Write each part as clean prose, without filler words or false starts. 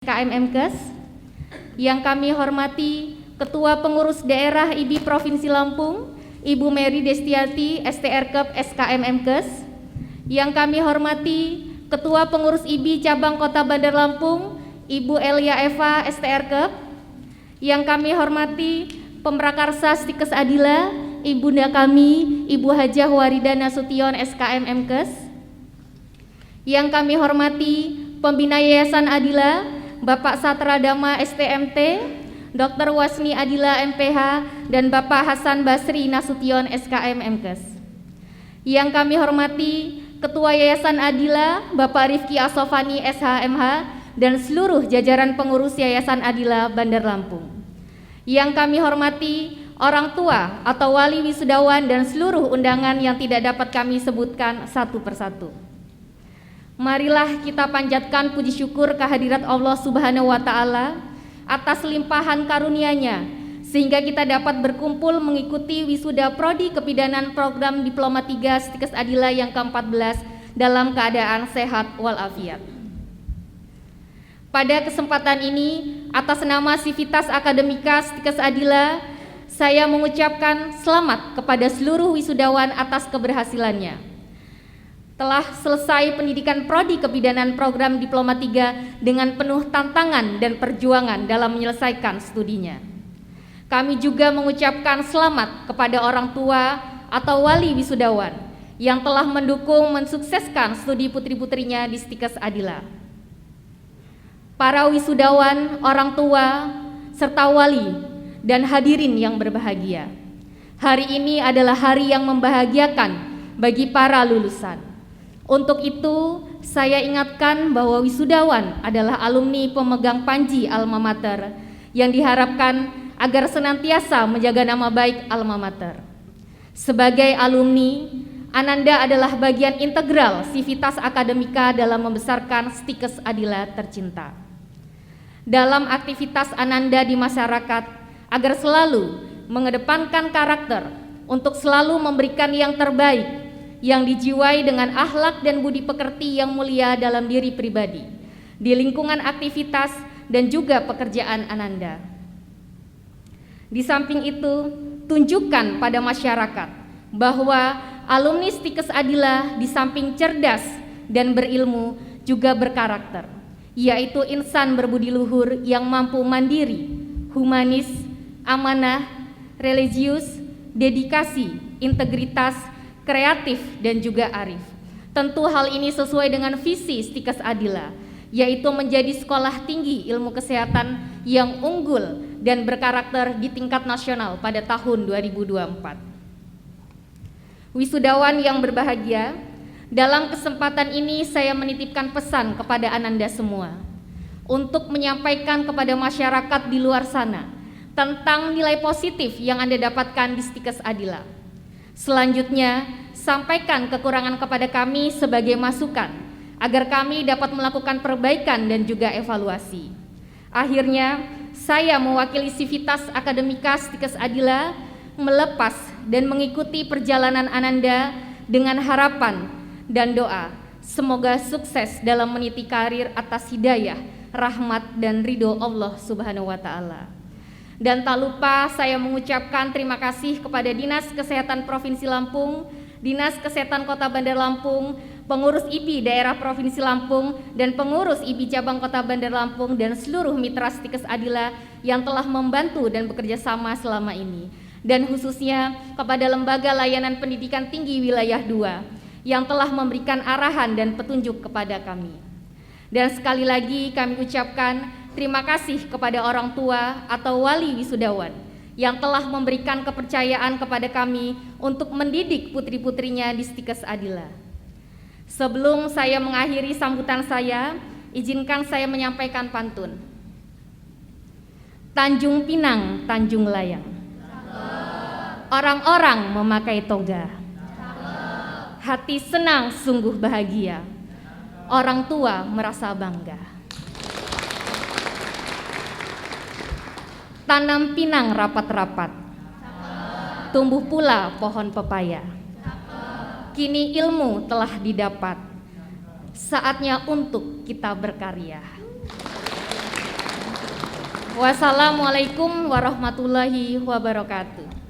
KMMkes, yang kami hormati Ketua Pengurus Daerah IBI Provinsi Lampung, Ibu Mary Destiati, STRKEP SKMMkes, yang kami hormati Ketua Pengurus IBI Cabang Kota Bandar Lampung, Ibu Elia Eva, STRKEP, yang kami hormati Pemrakarsa Stikes Adila, Ibunda kami, Ibu Hajah Warida Nasution, SKMMkes, yang kami hormati Pembina Yayasan Adila, Bapak Satra Dama STMT, Dr. Wasni Adila MPH, dan Bapak Hasan Basri Nasution SKMMkes. Yang kami hormati Ketua Yayasan Adila, Bapak Rifki Asofani SHMH, dan seluruh jajaran pengurus Yayasan Adila Bandar Lampung. Yang kami hormati orang tua atau wali wisudawan dan seluruh undangan yang tidak dapat kami sebutkan satu persatu. Marilah kita panjatkan puji syukur kehadirat Allah Subhanahu wa Ta'ala atas limpahan karunia-Nya, sehingga kita dapat berkumpul mengikuti wisuda Prodi Kebidanan Program Diploma 3 Stikes Adila yang ke-14 dalam keadaan sehat walafiat. Pada kesempatan ini, atas nama Sivitas Akademika Stikes Adila, saya mengucapkan selamat kepada seluruh wisudawan atas keberhasilannya. Telah selesai pendidikan Prodi Kebidanan Program Diploma 3 dengan penuh tantangan dan perjuangan dalam menyelesaikan studinya. Kami juga mengucapkan selamat kepada orang tua atau wali wisudawan yang telah mendukung mensukseskan studi putri-putrinya di Stikes Adila. Para wisudawan, orang tua, serta wali dan hadirin yang berbahagia, hari ini adalah hari yang membahagiakan bagi para lulusan. Untuk itu, saya ingatkan bahwa wisudawan adalah alumni pemegang panji alma mater yang diharapkan agar senantiasa menjaga nama baik alma mater. Sebagai alumni, Ananda adalah bagian integral Sivitas Akademika dalam membesarkan Stikes Adila tercinta. Dalam aktivitas Ananda di masyarakat, agar selalu mengedepankan karakter untuk selalu memberikan yang terbaik, yang dijiwai dengan akhlak dan budi pekerti yang mulia dalam diri pribadi, di lingkungan aktivitas dan juga pekerjaan Ananda. Di samping itu, tunjukkan pada masyarakat bahwa alumni Stikes Adila di samping cerdas dan berilmu juga berkarakter, yaitu insan berbudi luhur yang mampu mandiri, humanis, amanah, religius, dedikasi, integritas, kreatif, dan juga arif. Tentu hal ini sesuai dengan visi Stikes Adila, yaitu menjadi sekolah tinggi ilmu kesehatan yang unggul dan berkarakter di tingkat nasional pada tahun 2024. Wisudawan yang berbahagia, dalam kesempatan ini saya menitipkan pesan kepada Ananda semua untuk menyampaikan kepada masyarakat di luar sana tentang nilai positif yang Anda dapatkan di Stikes Adila. Selanjutnya, sampaikan kekurangan kepada kami sebagai masukan agar kami dapat melakukan perbaikan dan juga evaluasi. Akhirnya, saya mewakili Sivitas Akademika Stikes Adila melepas dan mengikuti perjalanan Ananda dengan harapan dan doa semoga sukses dalam meniti karir atas hidayah, rahmat, dan ridho Allah Subhanahu wa Ta'ala. Dan tak lupa saya mengucapkan terima kasih kepada Dinas Kesehatan Provinsi Lampung, Dinas Kesehatan Kota Bandar Lampung, pengurus IBI Daerah Provinsi Lampung, dan pengurus IBI Cabang Kota Bandar Lampung, dan seluruh mitra Stikes Adila yang telah membantu dan bekerja sama selama ini. Dan khususnya kepada Lembaga Layanan Pendidikan Tinggi Wilayah 2 yang telah memberikan arahan dan petunjuk kepada kami. Dan sekali lagi kami ucapkan terima kasih kepada orang tua atau wali wisudawan yang telah memberikan kepercayaan kepada kami untuk mendidik putri-putrinya di Stikes Adila. Sebelum saya mengakhiri sambutan saya, izinkan saya menyampaikan pantun. Tanjung Pinang, Tanjung Layang, orang-orang memakai toga, hati senang sungguh bahagia, orang tua merasa bangga. Tanam pinang rapat-rapat, tumbuh pula pohon pepaya. Kini ilmu telah didapat, saatnya untuk kita berkarya. Wassalamualaikum warahmatullahi wabarakatuh.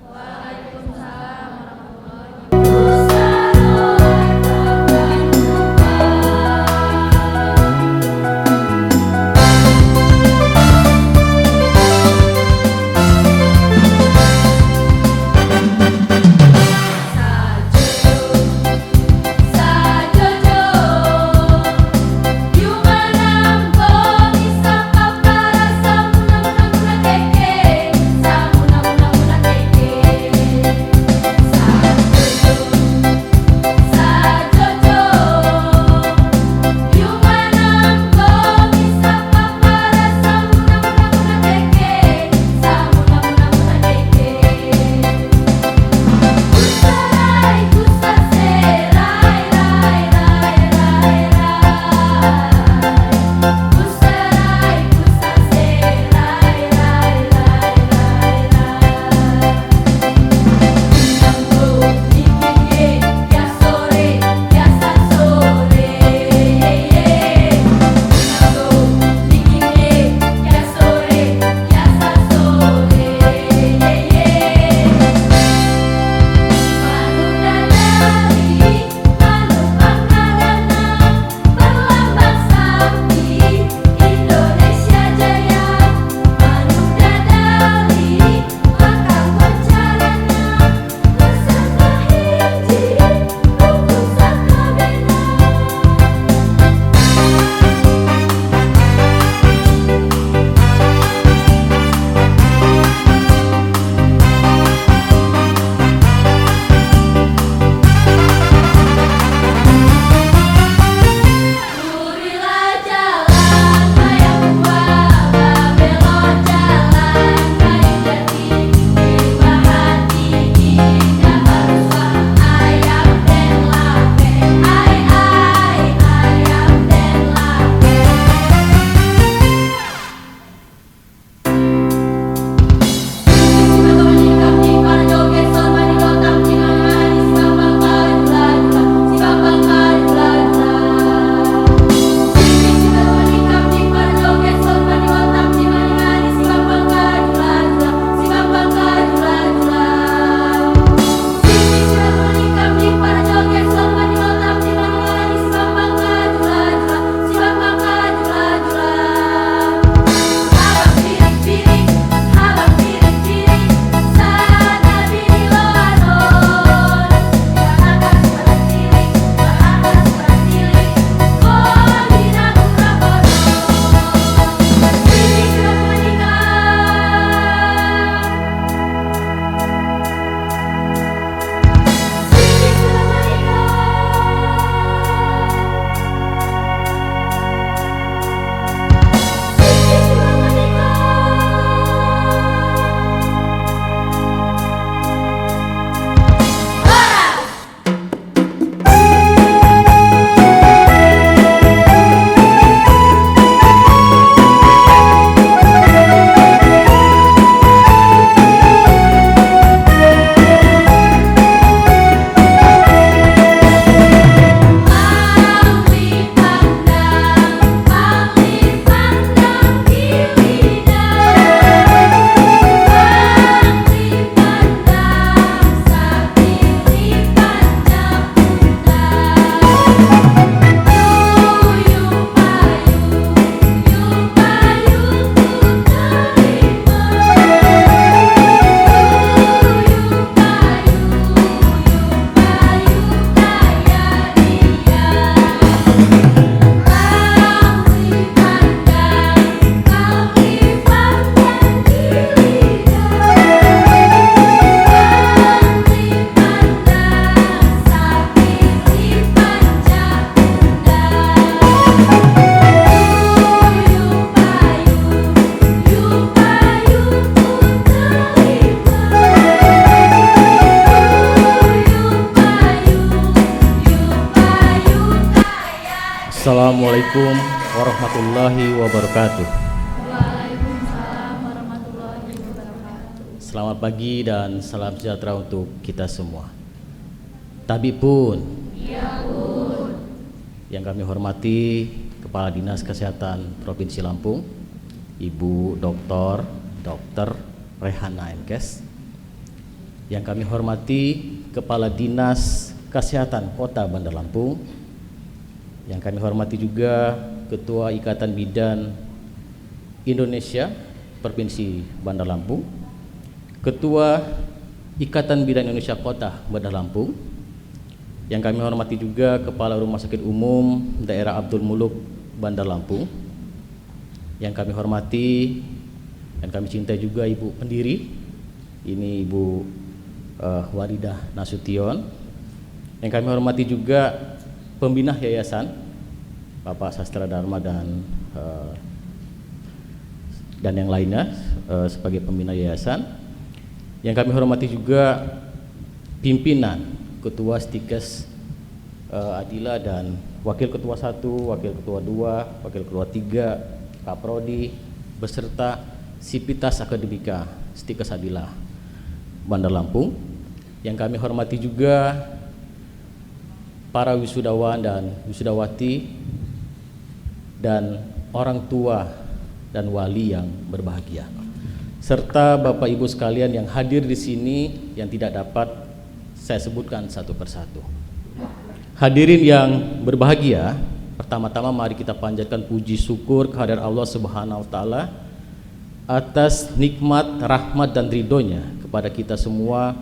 Assalamualaikum warahmatullahi wabarakatuh. Waalaikumsalam warahmatullahi wabarakatuh. Selamat pagi dan salam sejahtera untuk kita semua. Tabib pun, Ya Bun. yang kami hormati Kepala Dinas Kesehatan Provinsi Lampung, Ibu Dr. Rehana Enkes. Yang kami hormati Kepala Dinas Kesehatan Kota Bandar Lampung. Yang kami hormati juga Ketua Ikatan Bidan Indonesia Provinsi Bandar Lampung, Ketua Ikatan Bidan Indonesia Kota Bandar Lampung. Yang kami hormati juga Kepala Rumah Sakit Umum Daerah Abdul Muluk Bandar Lampung. Yang kami hormati dan kami cintai juga Ibu pendiri, ini Ibu Waridah Nasution. Yang kami hormati juga pembina yayasan Bapak Sastra Dharma dan yang lainnya sebagai pembina yayasan. Yang kami hormati juga pimpinan Ketua Stikes Adila dan Wakil Ketua 1, Wakil Ketua 2, Wakil Ketua 3, Kaprodi, beserta Sivitas Akademika Stikes Adila Bandar Lampung. Yang kami hormati juga para wisudawan dan wisudawati dan orang tua dan wali yang berbahagia, serta Bapak Ibu sekalian yang hadir di sini yang tidak dapat saya sebutkan satu persatu. Hadirin yang berbahagia, pertama-tama mari kita panjatkan puji syukur kehadirat Allah Subhanahu wa taala atas nikmat, rahmat dan ridhonya kepada kita semua,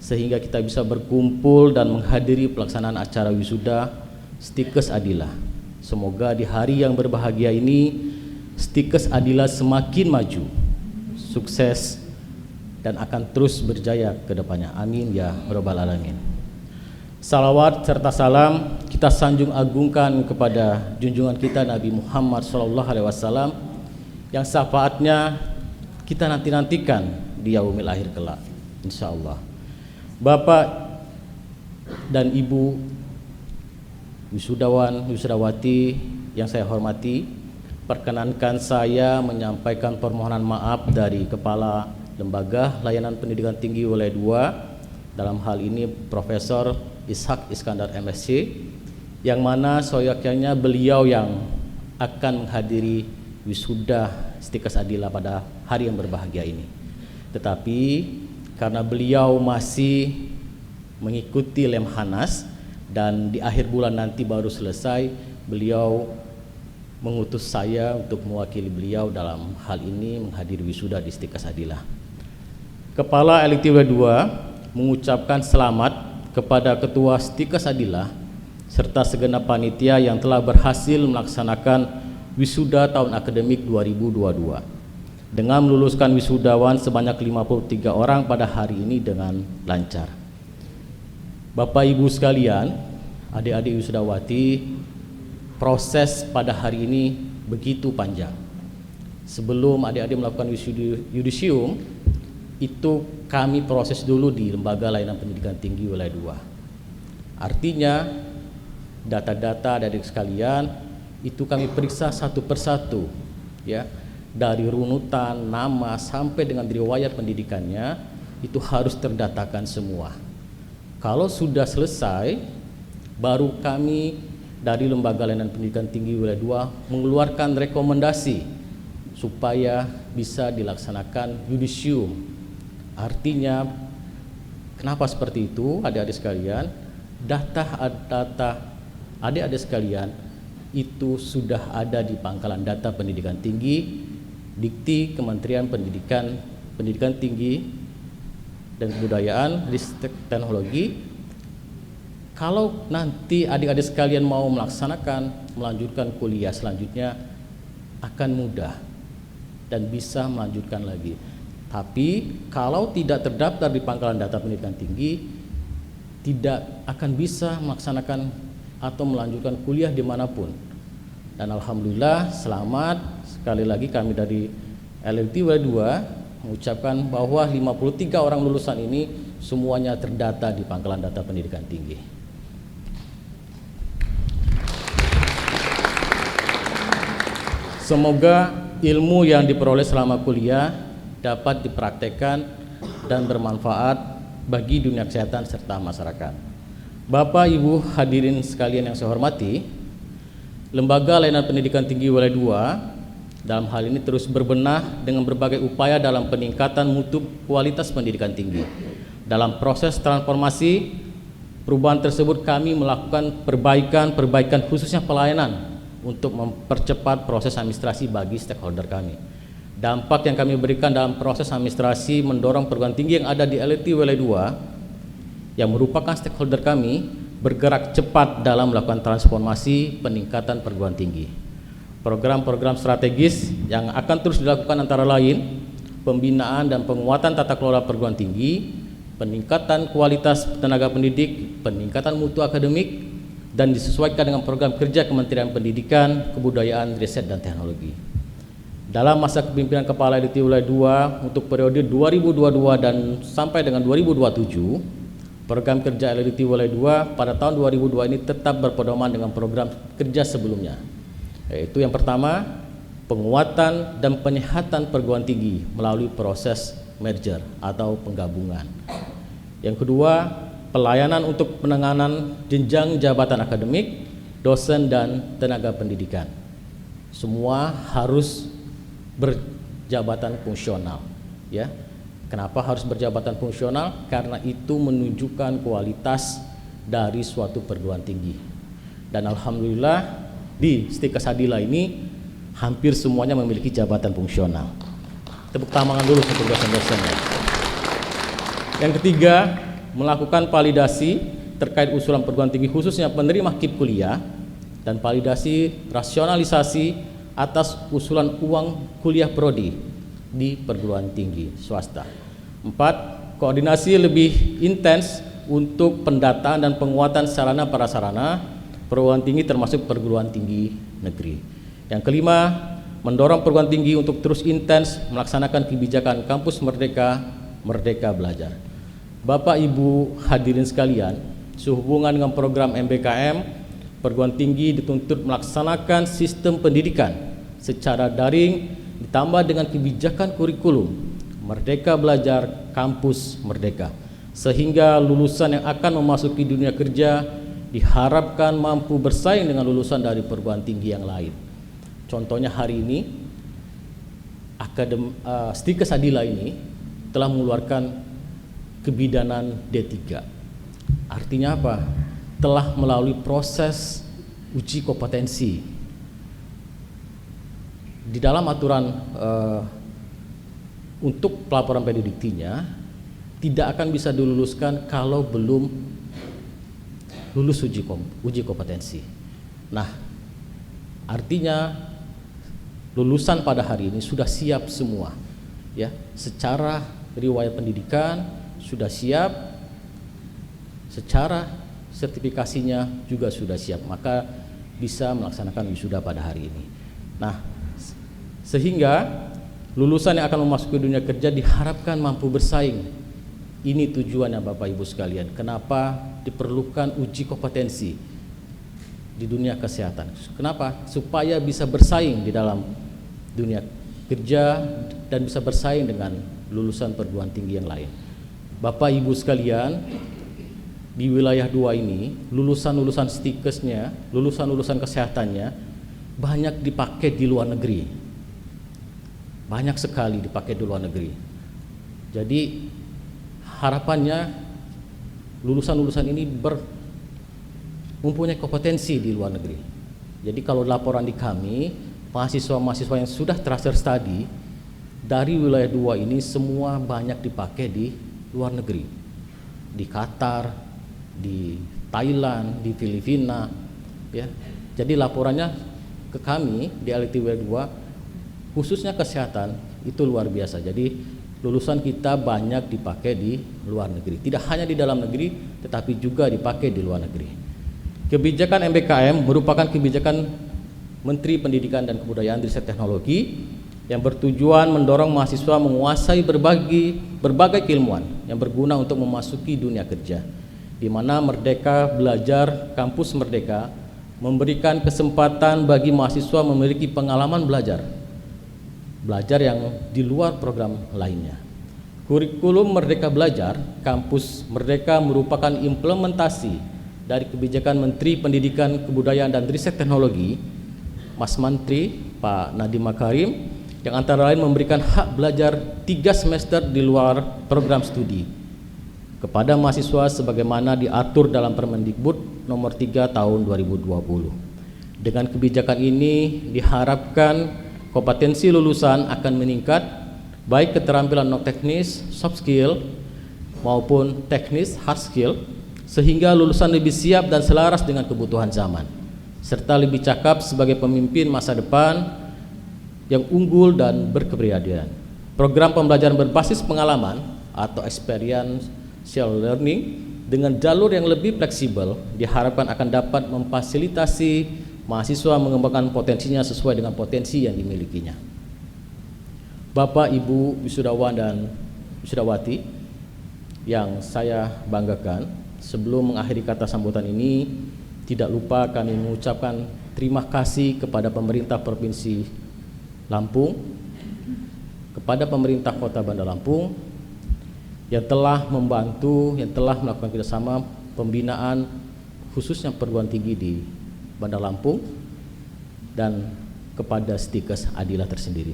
sehingga kita bisa berkumpul dan menghadiri pelaksanaan acara wisuda Stikes Adila. Semoga di hari yang berbahagia ini Stikes Adila semakin maju, sukses, dan akan terus berjaya ke depannya. Amin ya rabbal alamin. Salawat serta salam kita sanjung agungkan kepada junjungan kita Nabi Muhammad SAW yang syafaatnya kita nantikan di yaumil akhir kelak, insyaallah. Bapak dan Ibu wisudawan, wisudawati yang saya hormati, perkenankan saya menyampaikan permohonan maaf dari Kepala Lembaga Layanan Pendidikan Tinggi Wilayah 2, dalam hal ini Profesor Ishak Iskandar MSc, yang mana soyaknya beliau yang akan menghadiri wisuda Stikes Adila pada hari yang berbahagia ini. Tetapi karena beliau masih mengikuti Lemhanas dan di akhir bulan nanti baru selesai, beliau mengutus saya untuk mewakili beliau dalam hal ini menghadiri wisuda di Stikes Adila. Kepala LTW 2 mengucapkan selamat kepada Ketua Stikes Adila serta segenap panitia yang telah berhasil melaksanakan wisuda tahun akademik 2022 dengan meluluskan wisudawan sebanyak 53 orang pada hari ini dengan lancar. Bapak Ibu sekalian, adik-adik wisudawati, proses pada hari ini begitu panjang. Sebelum adik-adik melakukan yudisium, itu kami proses dulu di Lembaga Layanan Pendidikan Tinggi Wilayah 2. Artinya data-data adik-adik sekalian itu kami periksa satu persatu, ya, dari runutan nama sampai dengan riwayat pendidikannya itu harus terdatakan semua. Kalau sudah selesai, baru kami dari Lembaga Layanan Pendidikan Tinggi Wilayah 2 mengeluarkan rekomendasi supaya bisa dilaksanakan yudisium. Artinya, kenapa seperti itu adik-adik sekalian? Data adik-adik sekalian itu sudah ada di pangkalan data pendidikan tinggi Dikti Kementerian Pendidikan Tinggi dan Kebudayaan, Ristek Teknologi. Kalau nanti adik-adik sekalian mau melanjutkan kuliah selanjutnya akan mudah dan bisa melanjutkan lagi. Tapi kalau tidak terdaftar di pangkalan data pendidikan tinggi, tidak akan bisa melaksanakan atau melanjutkan kuliah dimanapun. Dan alhamdulillah selamat sekali lagi kami dari LLT 2 mengucapkan bahwa 53 orang lulusan ini semuanya terdata di pangkalan data pendidikan tinggi. Semoga ilmu yang diperoleh selama kuliah dapat dipraktekkan dan bermanfaat bagi dunia kesehatan serta masyarakat. Bapak Ibu hadirin sekalian yang saya hormati, Lembaga Layanan Pendidikan Tinggi Wilayah dalam hal ini terus berbenah dengan berbagai upaya dalam peningkatan mutu kualitas pendidikan tinggi. Dalam proses transformasi perubahan tersebut kami melakukan perbaikan khususnya pelayanan untuk mempercepat proses administrasi bagi stakeholder kami. Dampak yang kami berikan dalam proses administrasi mendorong perguruan tinggi yang ada di LLT Wilayah 2 yang merupakan stakeholder kami bergerak cepat dalam melakukan transformasi peningkatan perguruan tinggi. Program-program strategis yang akan terus dilakukan antara lain pembinaan dan penguatan tata kelola perguruan tinggi, peningkatan kualitas tenaga pendidik, peningkatan mutu akademik, dan disesuaikan dengan program kerja Kementerian Pendidikan, Kebudayaan, Riset, dan Teknologi. Dalam masa kepemimpinan Kepala LLT Wilayah 2 untuk periode 2022 dan sampai dengan 2027, program kerja LLT Wilayah 2 pada tahun 2002 ini tetap berpedoman dengan program kerja sebelumnya, yaitu yang pertama, penguatan dan penyehatan perguruan tinggi melalui proses merger atau penggabungan. Yang kedua, pelayanan untuk penanganan jenjang jabatan akademik, dosen, dan tenaga pendidikan. Semua harus berjabatan fungsional, ya. Kenapa harus berjabatan fungsional? Karena itu menunjukkan kualitas dari suatu perguruan tinggi. Dan alhamdulillah di Stikes Adila ini hampir semuanya memiliki jabatan fungsional. Tepuk tangan dulu untuk dosen-dosennya. Yang ketiga, melakukan validasi terkait usulan perguruan tinggi khususnya penerima KIP kuliah dan validasi rasionalisasi atas usulan uang kuliah prodi di perguruan tinggi swasta. 4. Koordinasi lebih intens untuk pendataan dan penguatan sarana prasarana perguruan tinggi termasuk perguruan tinggi negeri. Yang kelima, mendorong perguruan tinggi untuk terus intens melaksanakan kebijakan kampus merdeka, merdeka belajar. Bapak Ibu hadirin sekalian, sehubungan dengan program MBKM, perguruan tinggi dituntut melaksanakan sistem pendidikan secara daring ditambah dengan kebijakan kurikulum Merdeka Belajar Kampus Merdeka, sehingga lulusan yang akan memasuki dunia kerja diharapkan mampu bersaing dengan lulusan dari perguruan tinggi yang lain. Contohnya hari ini Stikes Adila ini telah mengeluarkan kebidanan D3. Artinya apa? Telah melalui proses uji kompetensi. Di dalam aturan untuk pelaporan pendidiktinya tidak akan bisa diluluskan kalau belum lulus uji kompetensi. Nah, artinya lulusan pada hari ini sudah siap semua, ya, secara riwayat pendidikan sudah siap, secara sertifikasinya juga sudah siap, maka bisa melaksanakan wisuda pada hari ini. Nah, sehingga lulusan yang akan memasuki dunia kerja diharapkan mampu bersaing. Ini tujuannya Bapak Ibu sekalian. Kenapa diperlukan uji kompetensi di dunia kesehatan? Kenapa? Supaya bisa bersaing di dalam dunia kerja dan bisa bersaing dengan lulusan perguruan tinggi yang lain. Bapak Ibu sekalian, di wilayah 2 ini lulusan-lulusan stikesnya, lulusan-lulusan kesehatannya banyak dipakai di luar negeri. Banyak sekali dipakai di luar negeri. Jadi harapannya lulusan-lulusan ini mempunyai kompetensi di luar negeri. Jadi kalau laporan di kami, mahasiswa-mahasiswa yang sudah transfer study dari wilayah 2 ini semua banyak dipakai di luar negeri. Di Qatar, di Thailand, di Filipina, ya. Jadi laporannya ke kami di LLT Wilayah 2 khususnya kesehatan itu luar biasa. Jadi lulusan kita banyak dipakai di luar negeri. Tidak hanya di dalam negeri, tetapi juga dipakai di luar negeri. Kebijakan MBKM merupakan kebijakan Menteri Pendidikan dan Kebudayaan Riset Teknologi yang bertujuan mendorong mahasiswa menguasai berbagai keilmuan yang berguna untuk memasuki dunia kerja, di mana Merdeka Belajar Kampus Merdeka memberikan kesempatan bagi mahasiswa memiliki pengalaman belajar yang di luar program lainnya. Kurikulum Merdeka Belajar Kampus Merdeka merupakan implementasi dari kebijakan Menteri Pendidikan, Kebudayaan, dan Riset Teknologi, Mas Menteri Pak Nadiem Makarim, yang antara lain memberikan hak belajar 3 semester di luar program studi kepada mahasiswa sebagaimana diatur dalam Permendikbud nomor 3 tahun 2020. Dengan kebijakan ini diharapkan kompetensi lulusan akan meningkat, baik keterampilan non teknis soft skill maupun teknis hard skill, sehingga lulusan lebih siap dan selaras dengan kebutuhan zaman, serta lebih cakap sebagai pemimpin masa depan yang unggul dan berkepribadian. Program pembelajaran berbasis pengalaman atau experiential learning dengan jalur yang lebih fleksibel diharapkan akan dapat memfasilitasi mahasiswa mengembangkan potensinya sesuai dengan potensi yang dimilikinya. Bapak, Ibu wisudawan dan wisudawati yang saya banggakan, sebelum mengakhiri kata sambutan ini, tidak lupa kami mengucapkan terima kasih kepada pemerintah Provinsi Lampung, kepada pemerintah Kota Bandar Lampung yang telah membantu, yang telah melakukan kerjasama pembinaan khususnya perguruan tinggi di Bandar Lampung, dan kepada Stikes Adilah tersendiri.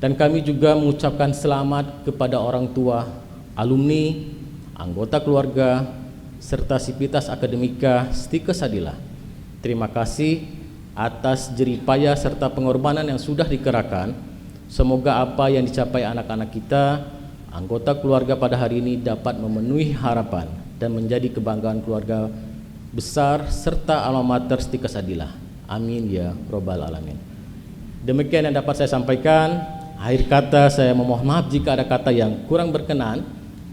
Dan kami juga mengucapkan selamat kepada orang tua, alumni, anggota keluarga, serta sivitas akademika Stikes Adilah. Terima kasih atas jeripaya serta pengorbanan yang sudah dikerahkan. Semoga apa yang dicapai anak-anak kita, anggota keluarga pada hari ini dapat memenuhi harapan dan menjadi kebanggaan keluarga besar serta alma mater Stikes Adilah. Amin ya robbal alamin. Demikian yang dapat saya sampaikan. Akhir kata saya memohon maaf jika ada kata yang kurang berkenan,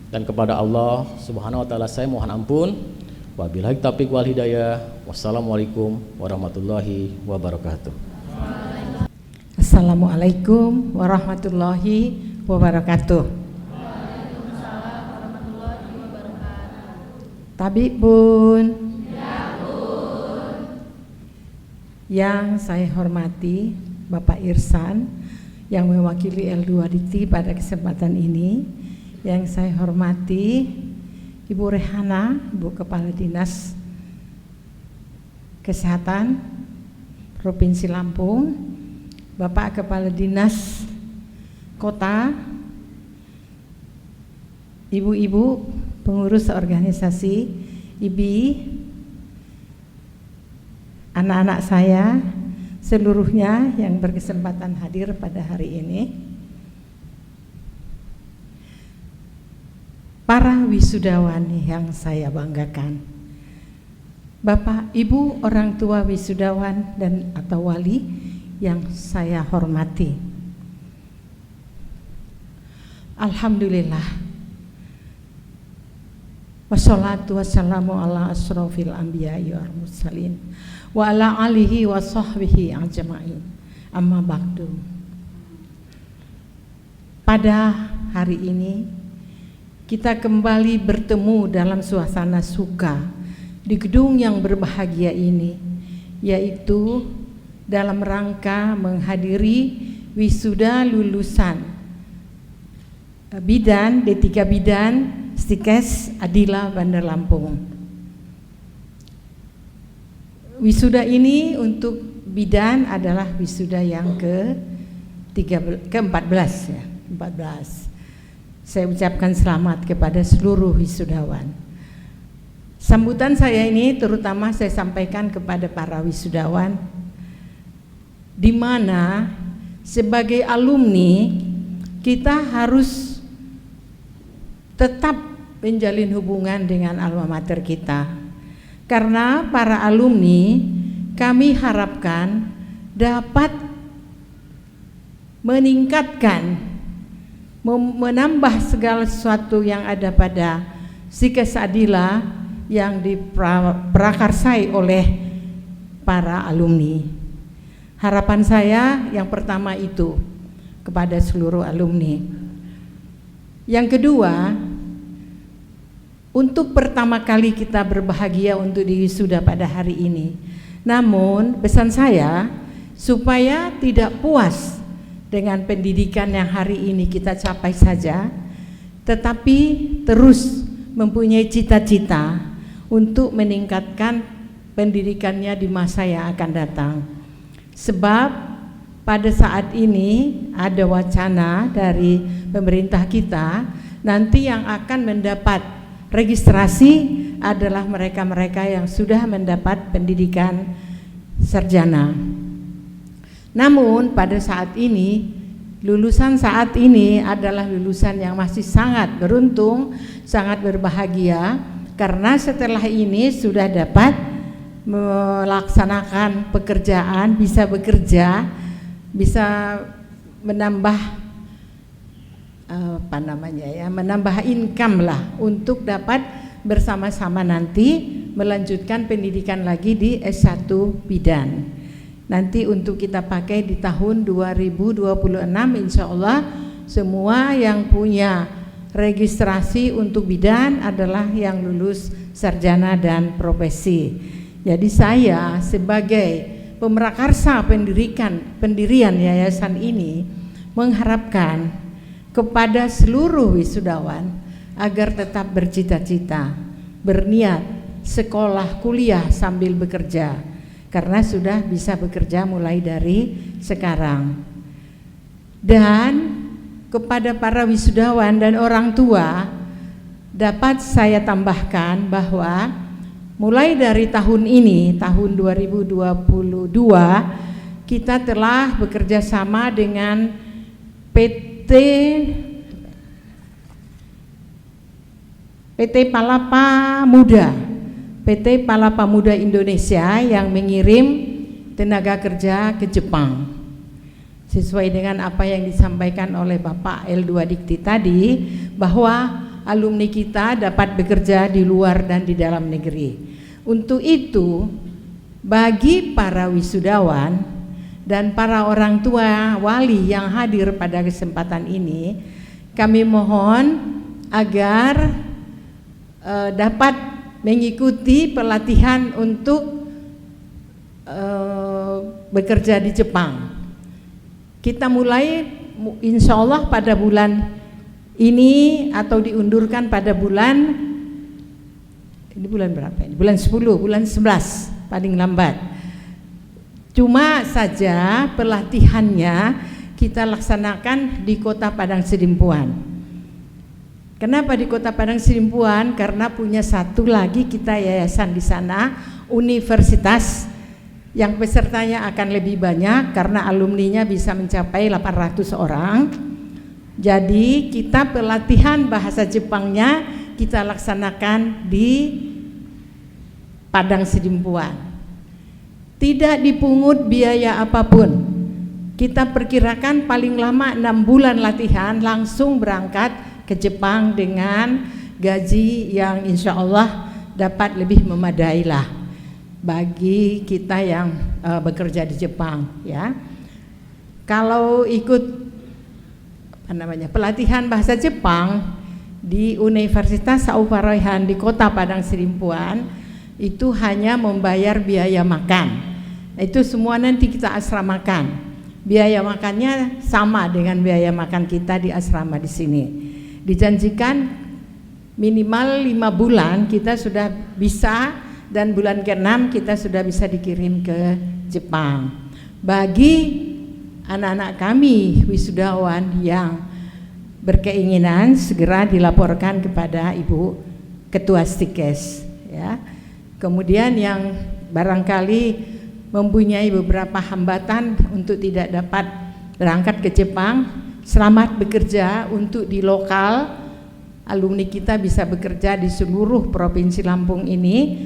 dan kepada Allah Subhanahu wa taala saya mohon ampun. Wabillahi taufiq wal hidayah. Wassalamualaikum warahmatullahi wabarakatuh. Assalamualaikum warahmatullahi wabarakatuh. Waalaikumsalam warahmatullahi wabarakatuh. Tabib Bun. Ya, Bun. Yang saya hormati Bapak Irsan yang mewakili L2DT pada kesempatan ini, yang saya hormati Ibu Rehana, Ibu Kepala Dinas Kesehatan Provinsi Lampung, Bapak Kepala Dinas Kota, Ibu-ibu pengurus organisasi IBI, anak-anak saya seluruhnya yang berkesempatan hadir pada hari ini, para wisudawan yang saya banggakan, Bapak, Ibu, orang tua wisudawan dan atau wali yang saya hormati. Alhamdulillah, wassalatu wassalamu ala asrofil anbiya'i wal mursalin wa ala alihi wa sahbihi ajma'in, amma ba'du. Pada hari ini kita kembali bertemu dalam suasana suka di gedung yang berbahagia ini, yaitu dalam rangka menghadiri wisuda lulusan bidan D3 Bidan Stikes Adilah Bandar Lampung. Wisuda ini untuk bidan adalah wisuda yang ke-14 ya, 14. Saya ucapkan selamat kepada seluruh wisudawan. Sambutan saya ini terutama saya sampaikan kepada para wisudawan, di mana sebagai alumni kita harus tetap menjalin hubungan dengan alma mater kita. Karena para alumni kami harapkan dapat meningkatkan, menambah segala sesuatu yang ada pada Stikes Adilah yang diprakarsai oleh para alumni. Harapan saya yang pertama itu kepada seluruh alumni. Yang kedua, untuk pertama kali kita berbahagia untuk diwisuda pada hari ini. Namun pesan saya supaya tidak puas dengan pendidikan yang hari ini kita capai saja, tetapi terus mempunyai cita-cita untuk meningkatkan pendidikannya di masa yang akan datang. Sebab pada saat ini ada wacana dari pemerintah kita, nanti yang akan mendapat registrasi adalah mereka-mereka yang sudah mendapat pendidikan sarjana. Namun pada saat ini, lulusan saat ini adalah lulusan yang masih sangat beruntung, sangat berbahagia, karena setelah ini sudah dapat melaksanakan pekerjaan, bisa bekerja, bisa menambah menambah income lah untuk dapat bersama-sama nanti melanjutkan pendidikan lagi di S1 bidan. Nanti untuk kita pakai di tahun 2026 insya Allah semua yang punya registrasi untuk bidan adalah yang lulus sarjana dan profesi. Jadi saya sebagai pemrakarsa pendirian yayasan ini mengharapkan kepada seluruh wisudawan agar tetap bercita-cita, berniat sekolah kuliah sambil bekerja, karena sudah bisa bekerja mulai dari sekarang. Dan kepada para wisudawan dan orang tua dapat saya tambahkan bahwa mulai dari tahun ini, tahun 2022, kita telah bekerja sama dengan PT Palapa Muda Indonesia yang mengirim tenaga kerja ke Jepang. Sesuai dengan apa yang disampaikan oleh Bapak L2 Dikti tadi, bahwa alumni kita dapat bekerja di luar dan di dalam negeri. Untuk itu, bagi para wisudawan dan para orang tua wali yang hadir pada kesempatan ini, kami mohon agar dapat mengikuti pelatihan untuk bekerja di Jepang. Kita mulai insya Allah pada bulan ini atau diundurkan pada bulan berapa ini? Bulan 10, bulan 11 paling lambat. Cuma saja pelatihannya kita laksanakan di Kota Padang Sidimpuan. Kenapa di Kota Padang Sidimpuan? Karena punya satu lagi kita yayasan di sana, universitas, yang pesertanya akan lebih banyak karena alumninya bisa mencapai 800 orang. Jadi kita pelatihan bahasa Jepangnya kita laksanakan di Padang Sidimpuan. Tidak dipungut biaya apapun. Kita perkirakan paling lama 6 bulan latihan langsung berangkat ke Jepang dengan gaji yang insya Allah dapat lebih memadai lah bagi kita yang bekerja di Jepang, ya. Kalau ikut pelatihan bahasa Jepang di Universitas Sauparoihan di Kota Padang Sidimpuan itu hanya membayar biaya makan. Itu semua nanti kita asramakan. Biaya makannya sama dengan biaya makan kita di asrama di sini. Dijanjikan minimal 5 bulan kita sudah bisa, dan bulan ke-6 kita sudah bisa dikirim ke Jepang. Bagi anak-anak kami wisudawan yang berkeinginan segera dilaporkan kepada Ibu Ketua Stikes, ya. Kemudian yang barangkali mempunyai beberapa hambatan untuk tidak dapat berangkat ke Jepang, selamat bekerja untuk di lokal. Alumni kita bisa bekerja di seluruh provinsi Lampung ini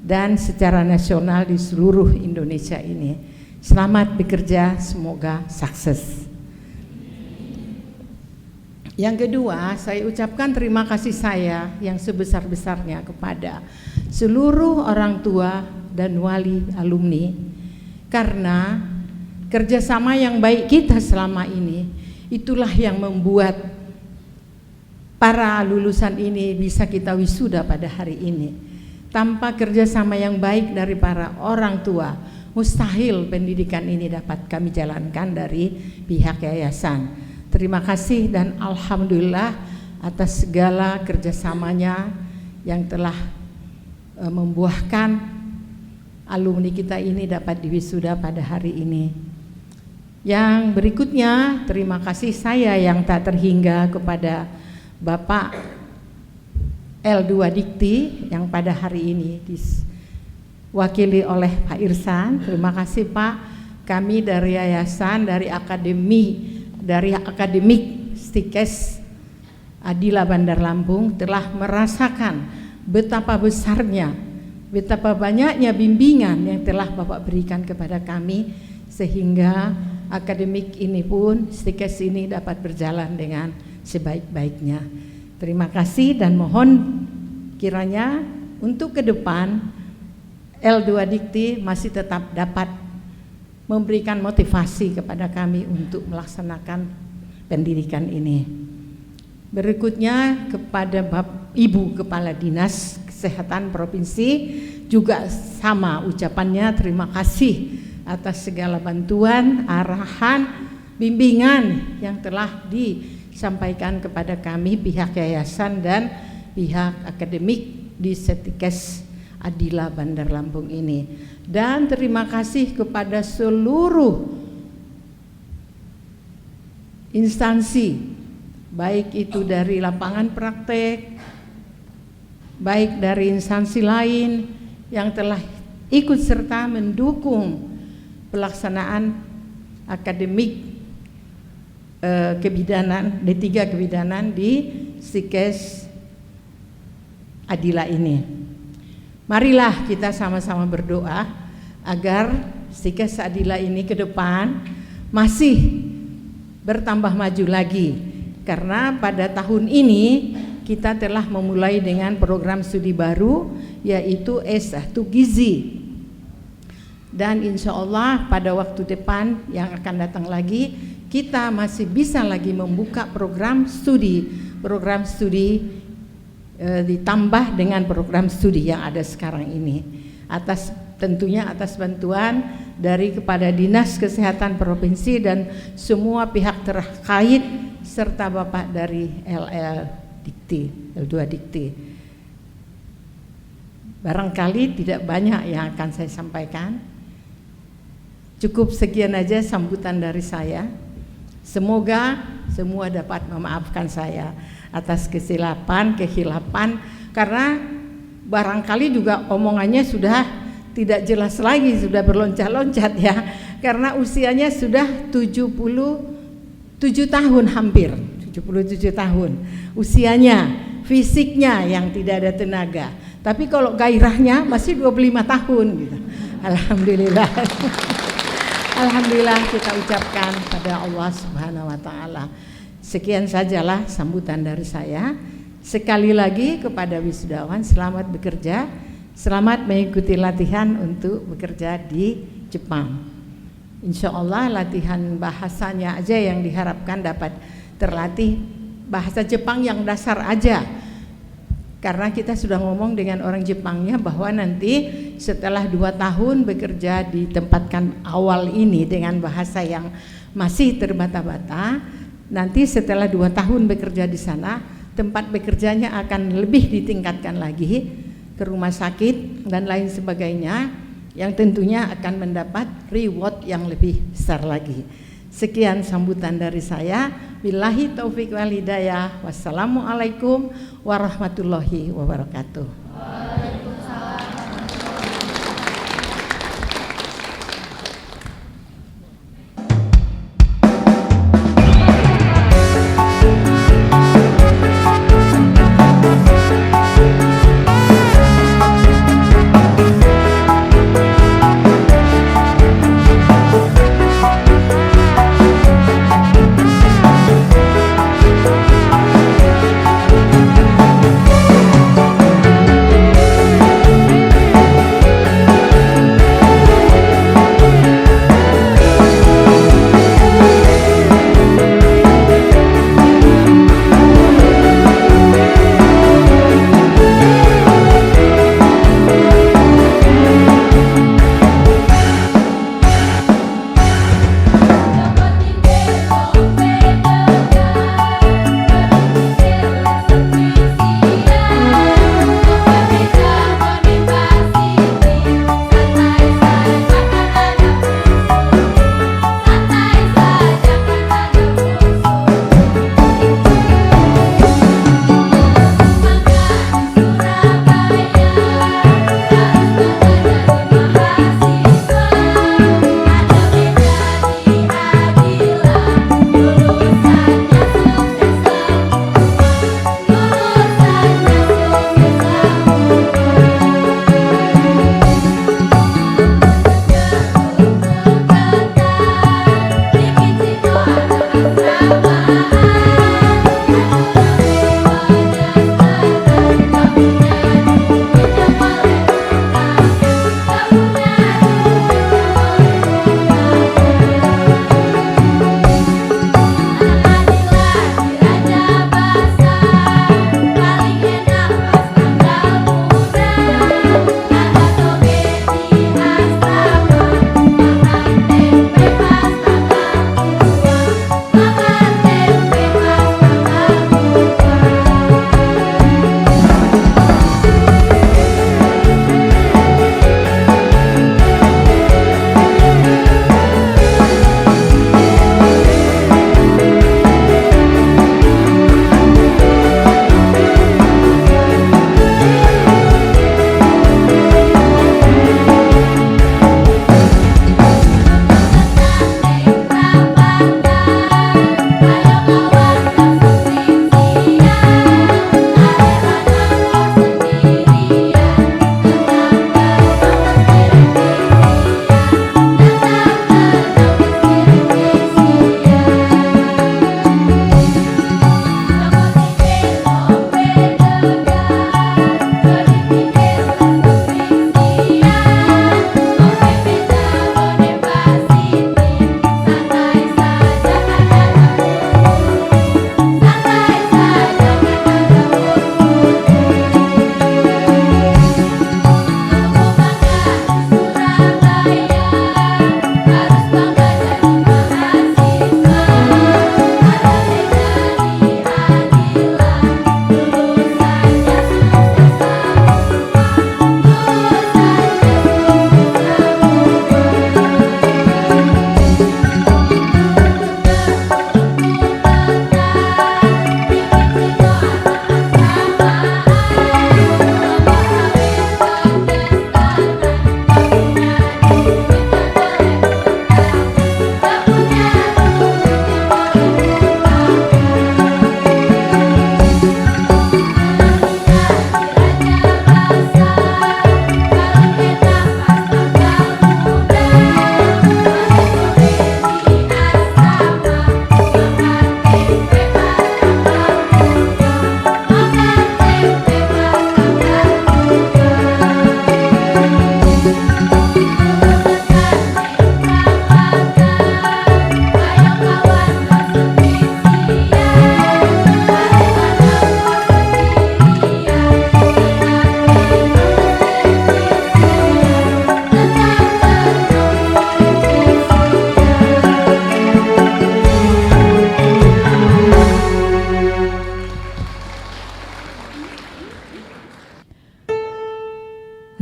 dan secara nasional di seluruh Indonesia ini. Selamat bekerja, semoga sukses. Yang kedua, saya ucapkan terima kasih saya yang sebesar-besarnya kepada seluruh orang tua dan wali alumni, karena kerjasama yang baik kita selama ini itulah yang membuat para lulusan ini bisa kita wisuda pada hari ini. Tanpa kerjasama yang baik dari para orang tua, mustahil pendidikan ini dapat kami jalankan dari pihak yayasan. Terima kasih dan alhamdulillah atas segala kerjasamanya yang telah membuahkan alumni kita ini dapat diwisuda pada hari ini. Yang berikutnya, terima kasih saya yang tak terhingga kepada Bapak L2 Dikti yang pada hari ini diwakili oleh Pak Irsan. Terima kasih Pak, kami dari yayasan, dari akademik Stikes Adila Bandar Lampung telah merasakan betapa besarnya, betapa banyaknya bimbingan yang telah Bapak berikan kepada kami, sehingga akademik ini pun, Stikes ini dapat berjalan dengan sebaik-baiknya. Terima kasih dan mohon kiranya untuk ke depan L2 Dikti masih tetap dapat memberikan motivasi kepada kami untuk melaksanakan pendidikan ini. Berikutnya kepada Ibu Kepala Dinas Kesehatan Provinsi juga sama ucapannya, terima kasih atas segala bantuan, arahan, bimbingan yang telah disampaikan kepada kami pihak yayasan dan pihak akademik di Stikes Adila Bandar Lampung ini. Dan terima kasih kepada seluruh instansi, baik itu dari lapangan praktek, baik dari instansi lain yang telah ikut serta mendukung pelaksanaan akademik kebidanan D3 kebidanan di Stikes Adila ini. Marilah kita sama-sama berdoa agar Stikes Adila ini ke depan masih bertambah maju lagi, karena pada tahun ini kita telah memulai dengan program studi baru, yaitu S1 Gizi. Dan insya Allah pada waktu depan yang akan datang lagi, kita masih bisa lagi membuka program studi ditambah dengan program studi yang ada sekarang ini. Tentunya atas bantuan dari kepada Dinas Kesehatan Provinsi dan semua pihak terkait serta Bapak dari L2 Dikti. Barangkali tidak banyak yang akan saya sampaikan. Cukup sekian aja sambutan dari saya. Semoga semua dapat memaafkan saya atas kesilapan, karena barangkali juga omongannya sudah tidak jelas lagi, sudah berloncat-loncat ya, karena usianya sudah 77 tahun, hampir 77 tahun usianya, fisiknya yang tidak ada tenaga, tapi kalau gairahnya masih 25 tahun gitu. Alhamdulillah. Alhamdulillah kita ucapkan pada Allah Subhanahu wa taala. Sekian sajalah sambutan dari saya. Sekali lagi kepada wisudawan, selamat bekerja, selamat mengikuti latihan untuk bekerja di Jepang. Insya Allah latihan bahasanya aja yang diharapkan dapat terlatih, bahasa Jepang yang dasar aja, karena kita sudah ngomong dengan orang Jepangnya bahwa nanti setelah 2 tahun bekerja di tempatkan awal ini dengan bahasa yang masih terbata-bata, nanti setelah 2 tahun bekerja di sana, tempat bekerjanya akan lebih ditingkatkan lagi ke rumah sakit dan lain sebagainya, yang tentunya akan mendapat reward yang lebih besar lagi. Sekian sambutan dari saya. Billahi taufik wal hidayah. Wassalamualaikum warahmatullahi wabarakatuh.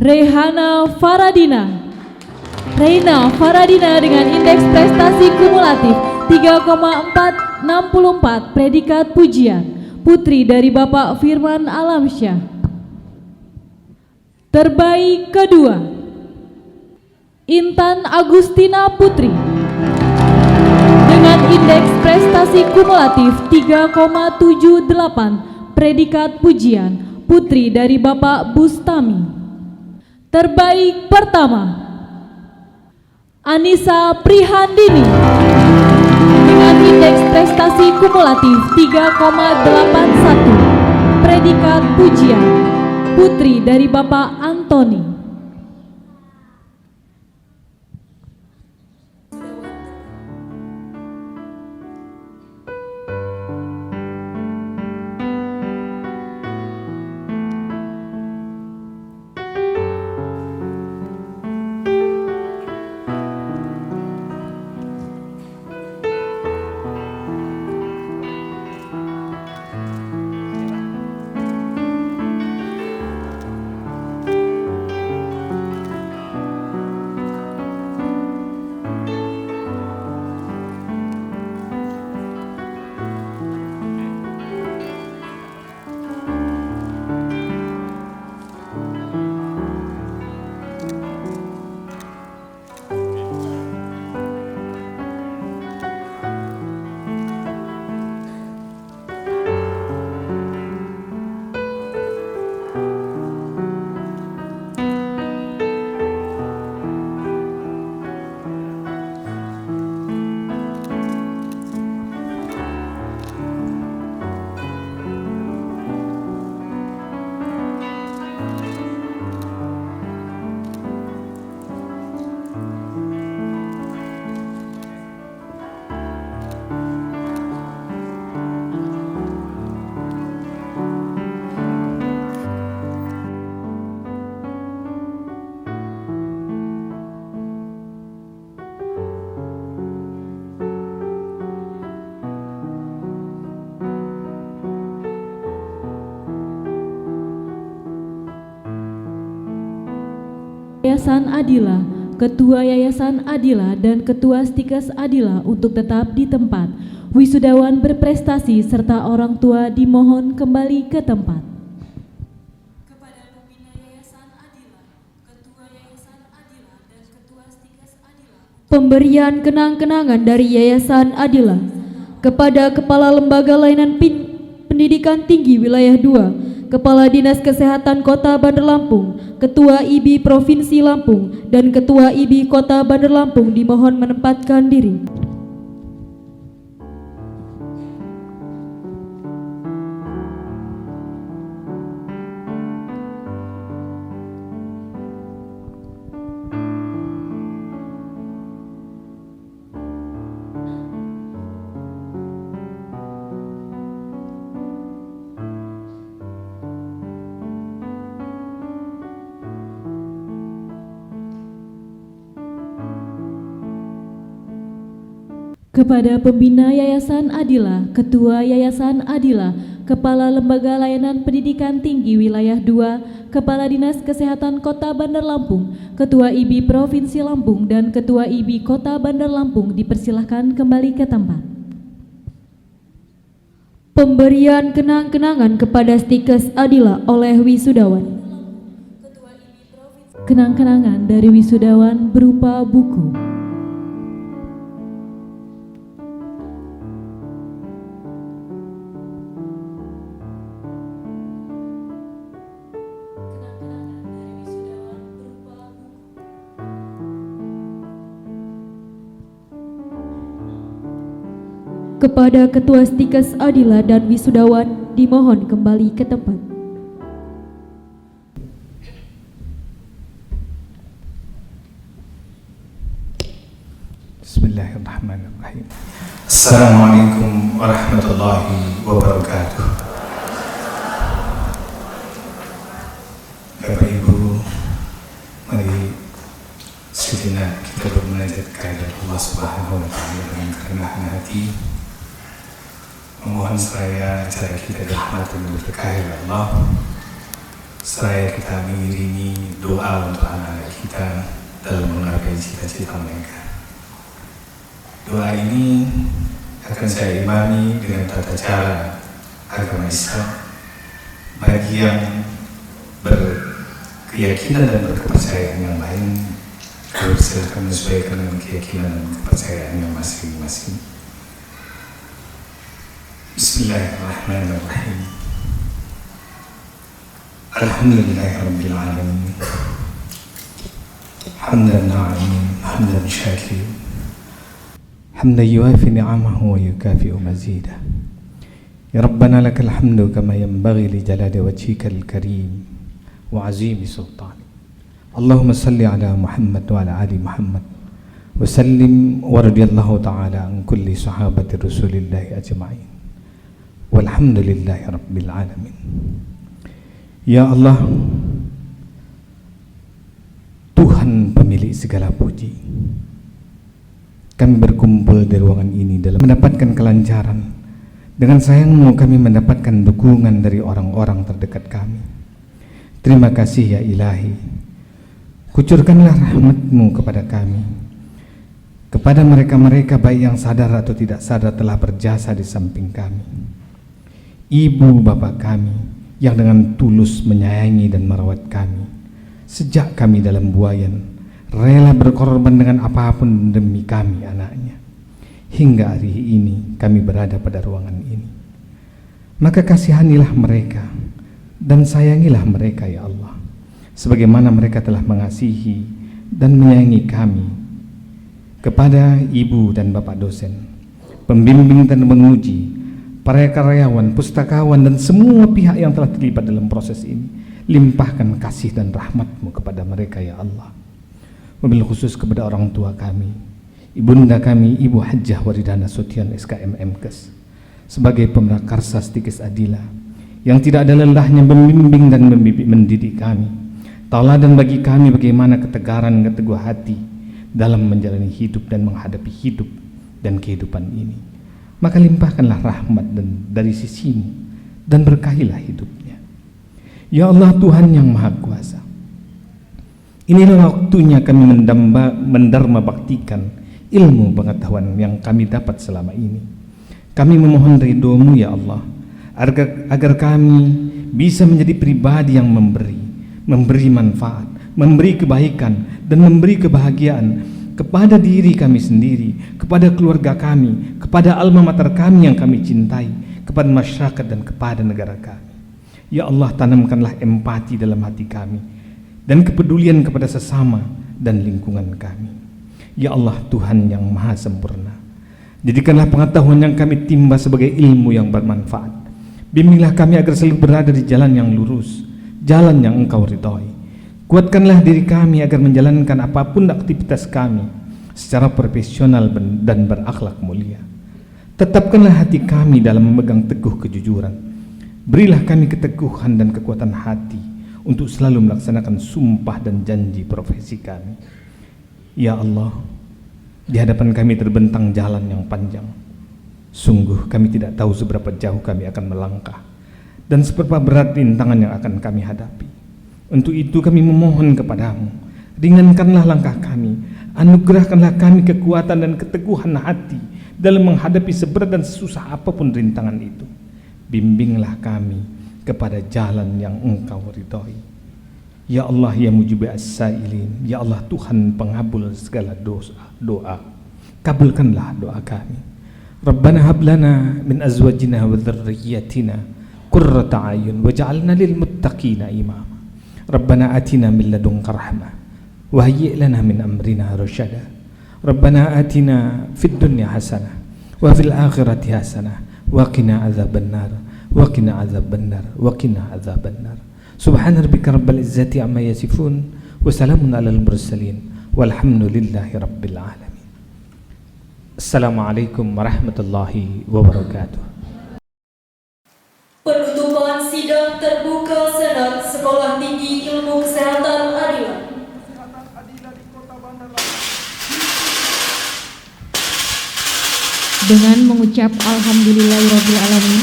Reina Faradina dengan indeks prestasi kumulatif 3,464 predikat pujian, putri dari Bapak Firman Alamsyah. Terbaik kedua, Intan Agustina Putri dengan indeks prestasi kumulatif 3,78 predikat pujian, putri dari Bapak Bustami. Terbaik pertama, Anissa Prihandini dengan indeks prestasi kumulatif 3,81 predikat pujian, putri dari Bapak Antoni. Yayasan Adila, Ketua Yayasan Adila dan Ketua Stikes Adila untuk tetap di tempat. Wisudawan berprestasi serta orang tua dimohon kembali ke tempat. Kepada pembina Yayasan Adila, Ketua Yayasan Adila dan Ketua Stikes Adila, pemberian kenang-kenangan dari Yayasan Adila kepada Kepala Lembaga Layanan Pendidikan Tinggi Wilayah 2, Kepala Dinas Kesehatan Kota Bandar Lampung, Ketua IBI Provinsi Lampung, dan Ketua IBI Kota Bandar Lampung dimohon menempatkan diri. Kepada pembina Yayasan Adila, Ketua Yayasan Adila, Kepala Lembaga Layanan Pendidikan Tinggi Wilayah 2, Kepala Dinas Kesehatan Kota Bandar Lampung, Ketua IBI Provinsi Lampung, dan Ketua IBI Kota Bandar Lampung dipersilahkan kembali ke tempat. Pemberian kenang-kenangan kepada Stikes Adila oleh wisudawan. Kenang-kenangan dari wisudawan berupa buku. Kepada Ketua Stikes Adila dan wisudawan dimohon kembali ke tempat. Bismillahirrahmanirrahim. Assalamualaikum warahmatullahi wabarakatuh. Bapak Ibu, mari sejenak kita bermunajat kepada Allah Subhanahu wa Ta'ala dengan kerendahan hati. Memohon supaya acara kita dirahmati dan diberkahi oleh Allah. Seraya kita mengiringi doa untuk anak-anak kita dalam menggapai cita-cita mereka. Doa ini akan saya imami dengan tata cara agama Islam bagi yang berkeyakinan dan berkepercayaan yang lain. Kalau silakan menyesuaikan dengan keyakinan dan kepercayaan yang masing-masing. Bismillahirrahmanirrahim. Alhamdulillahirabbil alamin. Hamdan na'imin, hamdan syakirin. Hamdan yuafi ni'amahu wa yukafi'u mazidah. Ya Rabbana lakal hamdu kama yanbaghi li jalali wajhikal karim wa azimi sultanik. Allahumma salli ala Muhammad wa ala ali Muhammad wa sallim wa radiyallahu ta'ala an kulli sahabati Rasulillahi ajma'in. Walhamdulillahi rabbil alamin. Ya Allah, Tuhan pemilik segala puji, kami berkumpul di ruangan ini dalam mendapatkan kelancaran. Dengan sayang-Mu kami mendapatkan dukungan dari orang-orang terdekat kami. Terima kasih ya Ilahi. Kucurkanlah rahmat-Mu kepada kami, kepada mereka-mereka baik yang sadar atau tidak sadar telah berjasa di samping kami. Ibu bapak kami yang dengan tulus menyayangi dan merawat kami sejak kami dalam buayan, rela berkorban dengan apapun demi kami anaknya, hingga hari ini kami berada pada ruangan ini. Maka kasihanilah mereka dan sayangilah mereka ya Allah, sebagaimana mereka telah mengasihi dan menyayangi kami. Kepada ibu dan bapak dosen, pembimbing dan menguji, para karyawan, pustakawan, dan semua pihak yang telah terlibat dalam proses ini, limpahkan kasih dan rahmat-Mu kepada mereka ya Allah. Wabil khusus kepada orang tua kami, ibunda kami, Ibu Hajjah Waridana Sution SKM MKes, sebagai pemrakarsa Stikes Adila, yang tidak ada lelahnya membimbing dan mendidik kami. Tauladan bagi kami bagaimana ketegaran dan keteguh hati dalam menjalani hidup dan menghadapi hidup dan kehidupan ini. Maka limpahkanlah rahmat dan dari sisi-Mu dan berkahilah hidupnya. Ya Allah Tuhan yang Maha Kuasa, inilah waktunya kami mendarma baktikan ilmu pengetahuan yang kami dapat selama ini. Kami memohon ridho-Mu ya Allah, agar kami bisa menjadi pribadi yang memberi manfaat, memberi kebaikan dan memberi kebahagiaan kepada diri kami sendiri, kepada keluarga kami, kepada alma mater kami yang kami cintai, kepada masyarakat dan kepada negara kami. Ya Allah, tanamkanlah empati dalam hati kami dan kepedulian kepada sesama dan lingkungan kami. Ya Allah Tuhan yang Maha Sempurna, jadikanlah pengetahuan yang kami timba sebagai ilmu yang bermanfaat. Bimbinglah kami agar selalu berada di jalan yang lurus, jalan yang Engkau ridhoi. Kuatkanlah diri kami agar menjalankan apapun aktivitas kami secara profesional dan berakhlak mulia. Tetapkanlah hati kami dalam memegang teguh kejujuran. Berilah kami keteguhan dan kekuatan hati untuk selalu melaksanakan sumpah dan janji profesi kami. Ya Allah, di hadapan kami terbentang jalan yang panjang. Sungguh kami tidak tahu seberapa jauh kami akan melangkah dan seberapa berat rintangan yang akan kami hadapi. Untuk itu kami memohon kepadamu, ringankanlah langkah kami, anugerahkanlah kami kekuatan dan keteguhan hati dalam menghadapi seberat dan sesusah apapun rintangan itu. Bimbinglah kami kepada jalan yang Engkau ridhoi. Ya Allah ya mujibu as-sailin, ya Allah Tuhan pengabul segala doa, kabulkanlah doa kami. Rabbana hablana min azwajina wa dzurriyyatina qurrata a'yun waj'alna lil muttaqina imama. Rabbana atina min ladunka rahmah wa hayyi' lana min amrina rasyada. Rabbana atina fid dunya hasanah wa fil akhirati hasanah wa qina adzabannar wa qina adzabannar wa qina adzabannar. Subhana rabbika rabbil izzati amma yasifun wa salamun alal mursalin walhamdulillahi rabbil alamin. Assalamualaikum warahmatullahi wabarakatuh. Penutupan sidang terbuka Senat Sekolah Tinggi Ilmu Kesehatan Adila. Dengan mengucap Alhamdulillahirrabbilalamin,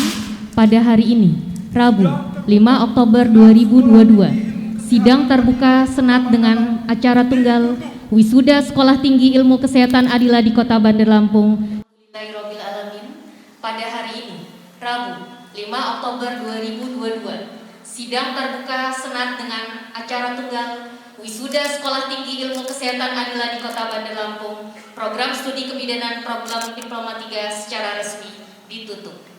pada hari ini, Rabu 5 Oktober 2022. Sidang terbuka Senat dengan acara tunggal Wisuda Sekolah Tinggi Ilmu Kesehatan Adila di Kota Bandar Lampung. Bismillahirrahmanirrahim. Pada hari ini, Rabu, 5 Oktober 2022. Sidang terbuka Senat dengan acara tunggal Wisuda Sekolah Tinggi Ilmu Kesehatan Adila di Kota Bandar Lampung. Program Studi Kebidanan Program Diploma 3 secara resmi ditutup.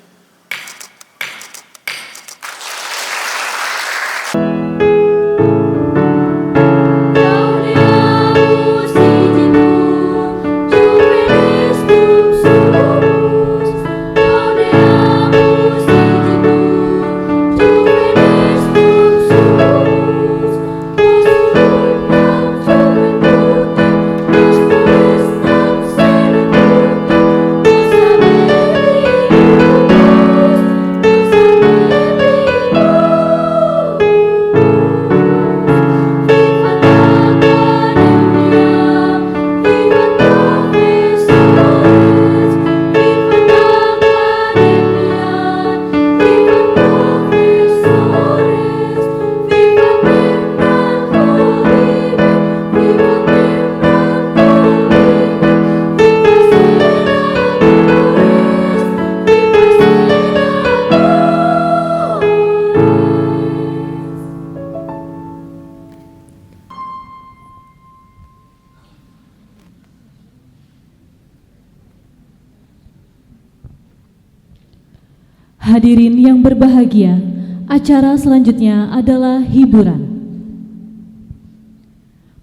Hadirin yang berbahagia, acara selanjutnya adalah hiburan.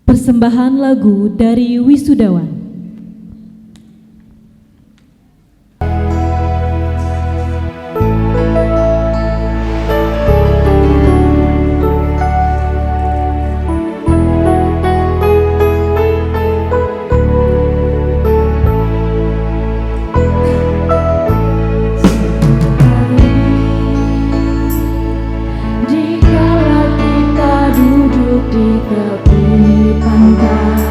Persembahan lagu dari wisudawan. Di tepi pantai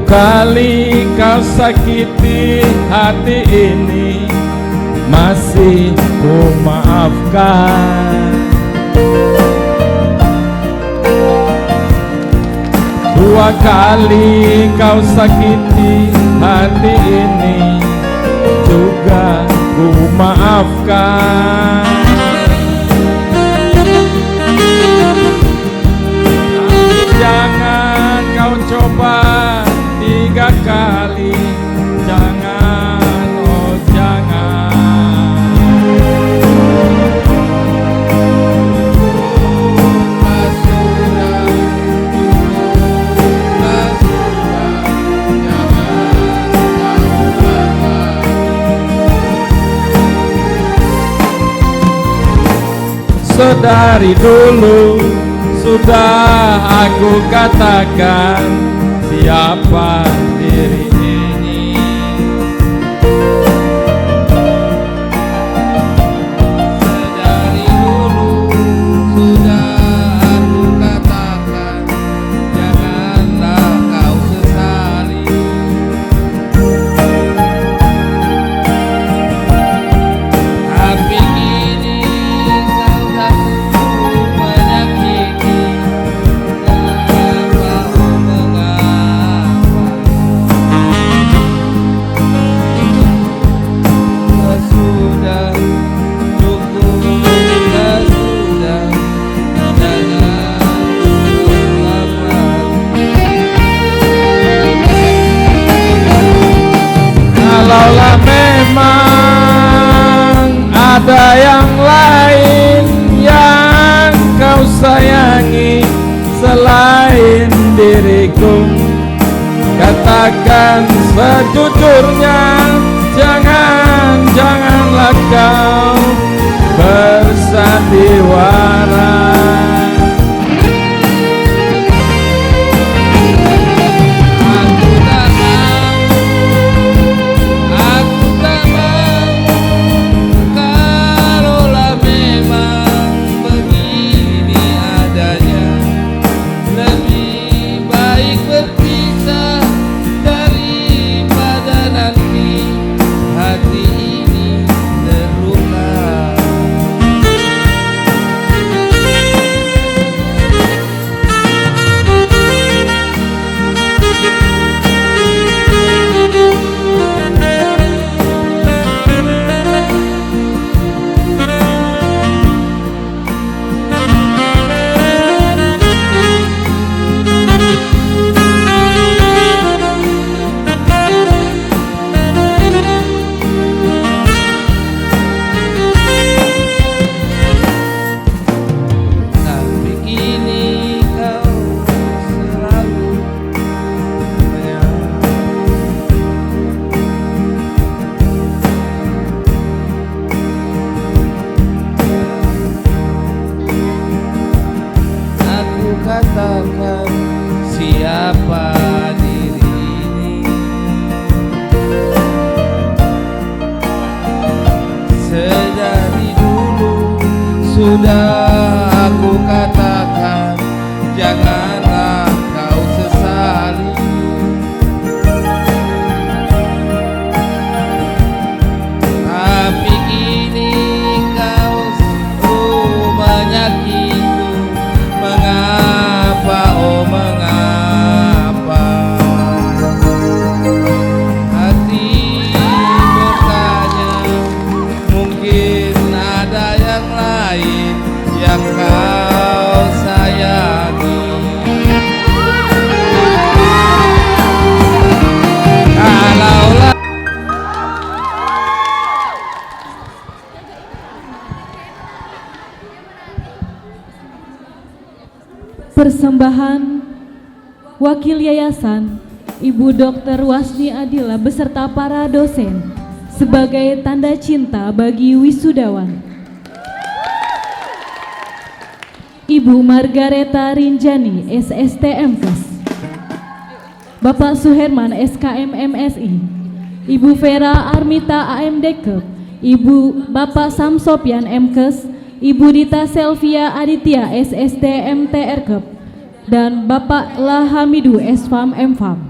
kali kau sakiti hati ini, masih ku maafkan. Dua kali kau sakiti hati ini, juga ku maafkan. Jangan kau coba tiga kali, jangan, oh jangan. Sedari dulu sudah aku katakan siapa diri ini. Sedari dulu sudah aku katakan, janganlah kau sesali. Tapi kini kau tak menyakiti. Kalaulah memang ada yang lain yang kau sayangi selain diriku, katakan sejujurnya, janganlah kau bersandiwara. Katakan siapa diri ini. Sedari dulu sudah aku katakan, janganlah kau sesali. Tapi kini kau menyakitiku, mengapa, oh mengapa? Hati bertanya, mungkin ada yang lain yang kau sayangi. Kalaulah Persembahan Wakil Yayasan Ibu Dr. Wasni Adila beserta para dosen sebagai tanda cinta bagi wisudawan. Ibu Margareta Rinjani SST MKes, Bapak Suherman SKM MSI, Ibu Vera Armita AMDK, Ibu Bapak Samsopyan MKes, Ibu Dita Selvia Aditya SST MTRK, dan Bapak Lahamidu SFAM MFAM.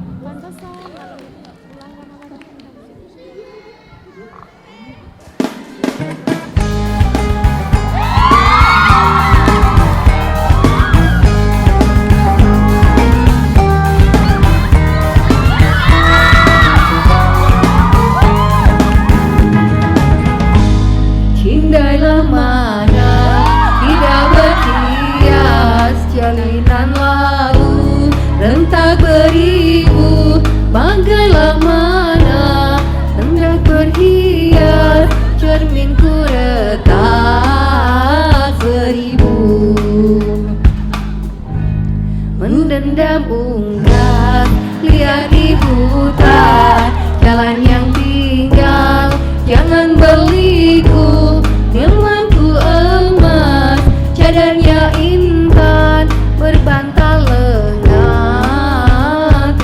terpendam unggas, lihat di hutan, jalan yang tinggal, jangan berliku, ilmuku emas, cadarnya intan, berbantal lengan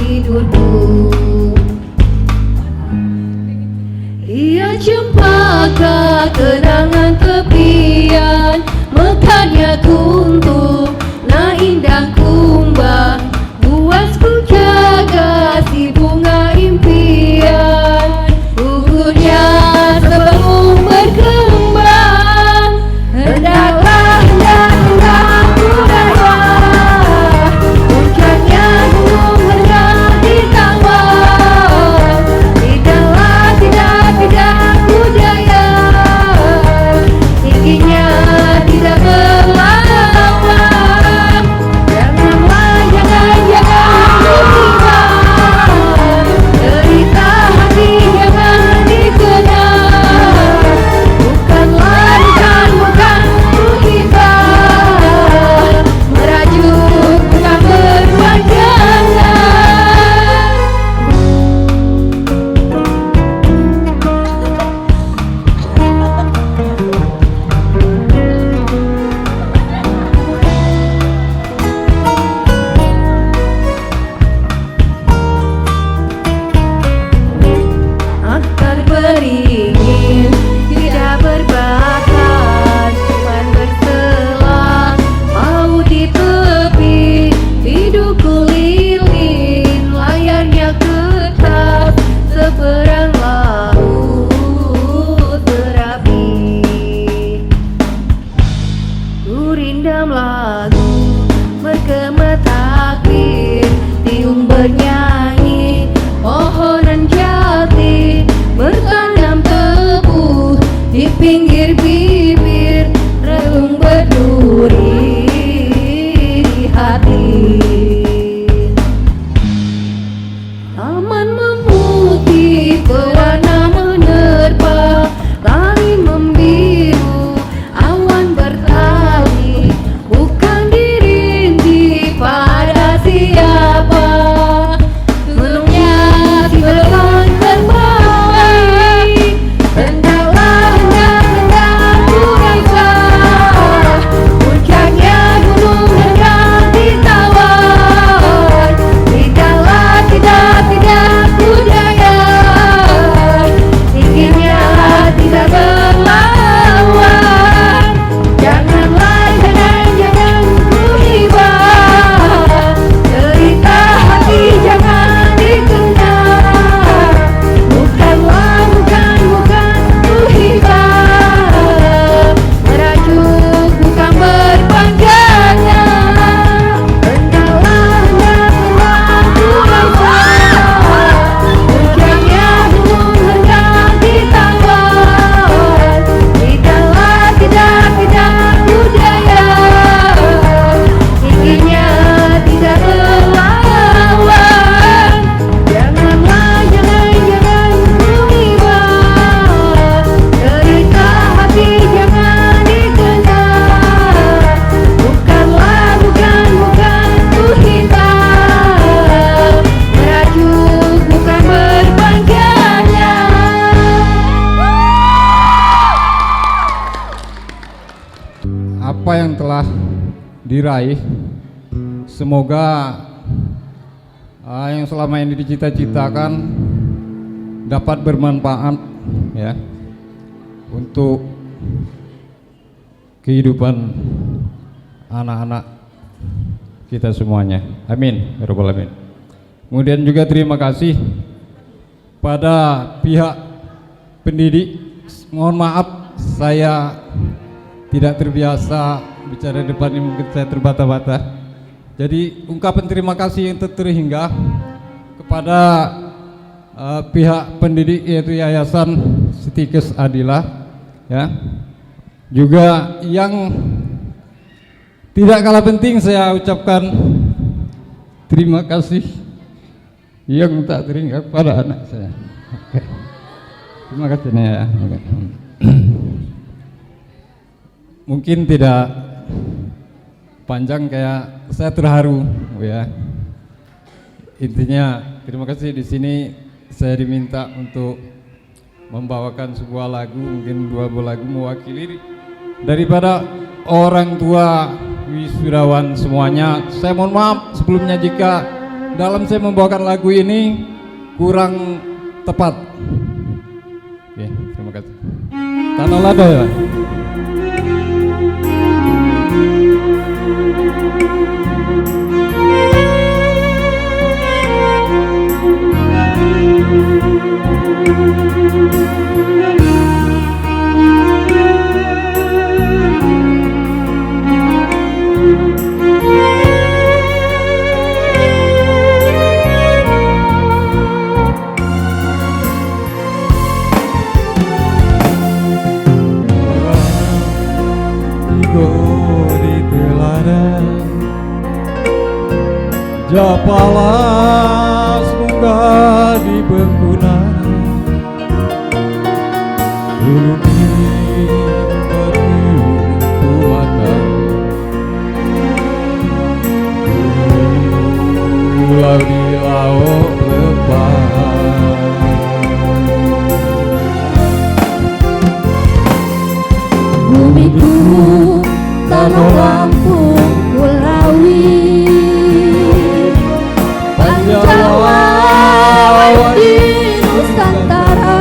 tidurku. Ia cempaka kenangan tepian, mekarnya kuntum, nah indah kumbang, buasku jaga si bunga impian. Gugurnya sebelum berkembang, hendaklah aku raya, puncaknya gunung hendak ditawar, tidaklah ku daya, tingginya tidak berlawan. Janganlah, jangan ku tiba, derita hati jangan dikenal. Bukan ku tiba, merajuk bukan berpanjangan. Akar beringin tidak berbakat, cuman berselang mau di tepi, hidupku lilin, layarnya ketat, seberang laut berapi. Ku rindam lagu bergema takbir, tiung bernyanyi, pohonan jati bertanam tebu di pinggir bibir, relung berduri di hati. Taman memutih, pewarna menerpa, tali membiru, awan bertali, bukan dirintih pada siapa. Gunungnya si belang terbalik, hendaklah ku rasa, puncaknya gunung hendak ditawar, tidaklah ku daya, tingginya tidak berlawan. Janganlah, jangan ku tiba, derita hati jangan dikenal. Bukan ku hiba, merajuk bukan berpanjangan. Hendaklah ku rasa, puncaknya gunung hendak ditawar, tidaklah ku daya, tingginya tidak berlawan. Janganlah, jangan ku hiba, derita hati jangan dikenal. Bukanlah, ku hiba, merajuk bukan berpanjangan. Apa yang telah diraih, semoga yang selama ini dicita-citakan dapat bermanfaat ya untuk kehidupan anak-anak kita semuanya. Amin ya rabbal alamin. Kemudian juga terima kasih pada pihak pendidik. Mohon maaf saya tidak terbiasa bicara di depan ini, mungkin saya terbata-bata. Jadi ungkapan terima kasih yang terhingga kepada pihak pendidik yaitu Yayasan Stikes Adila ya. Juga yang tidak kalah penting saya ucapkan terima kasih yang tak terhingga kepada anak saya. Oke. Terima kasih ya. Mungkin tidak panjang, kayak saya terharu ya intinya terima kasih. Di sini saya diminta untuk membawakan sebuah lagu, mungkin 2 buah lagu mewakili daripada orang tua wisudawan semuanya. Saya mohon maaf sebelumnya jika dalam saya membawakan lagu ini kurang tepat. Oke, terima kasih. Tanah Lada ya. Di teladan Japalah semoga di bengkunan Ilumi berliu mata Pulau di laut lepas Bumiku tanah Lampung Kulawi Panjawa di Nusantara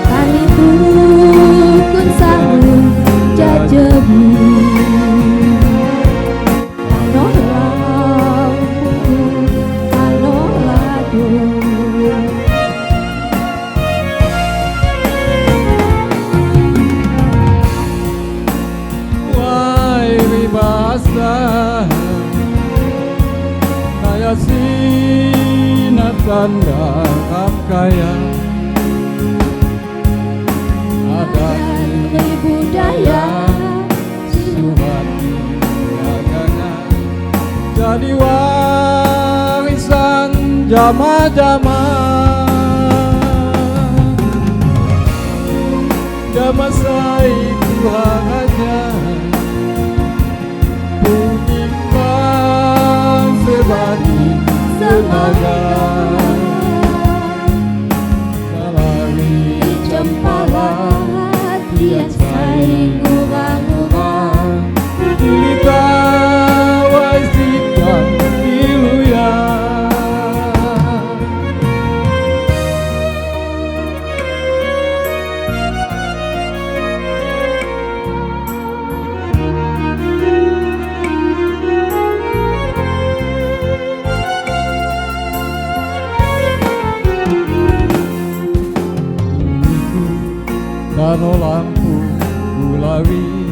Kami tukun sahur jajabi Tanah Lampung tanah Ladung Naya sinatanda kaya ada budaya Subati dagangan jadi warisan jama-jama jama saya kurang aja bunyi sebani semangat salari Cempala tiap saing urang-urang kita wasikan iluya Tanah Lampung Kulawi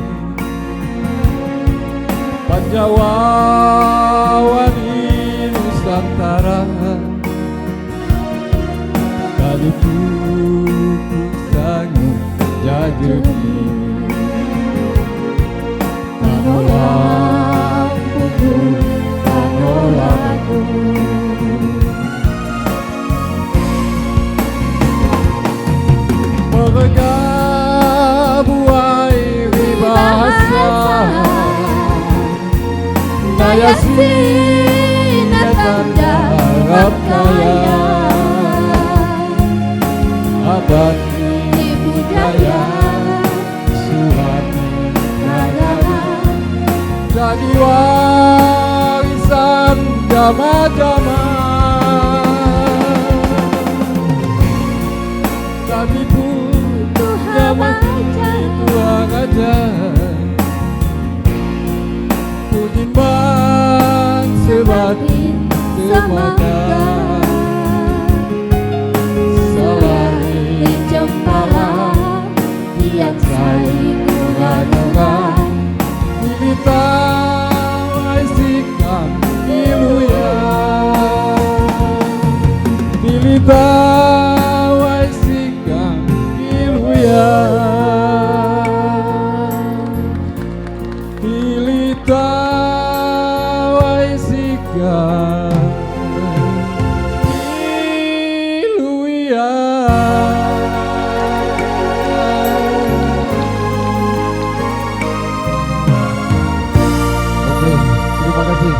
Panjawa di Nusantara Kali tuku sanggup jajabi Tanah Lampung Tanah Lampung Bergabuai bahasa Naya sinatanda Arab kaya Adat di budaya Suhati negara jadi warisan jama-jama Tapi Tuhan aja Pujiman sebati semoga Salari Cempala tiap saing urang-urang kita wasikan iluya Pilita wasikan iluya Pilita wasikan iluya Oke, terima kasih.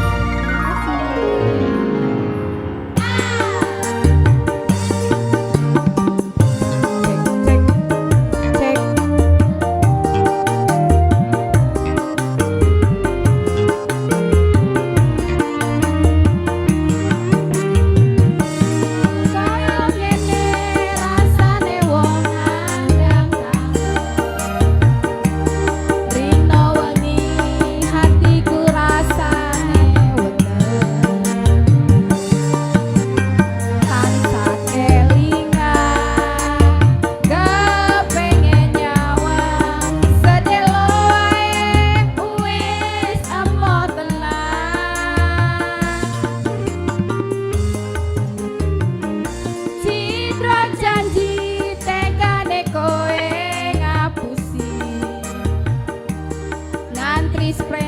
Paris Preneur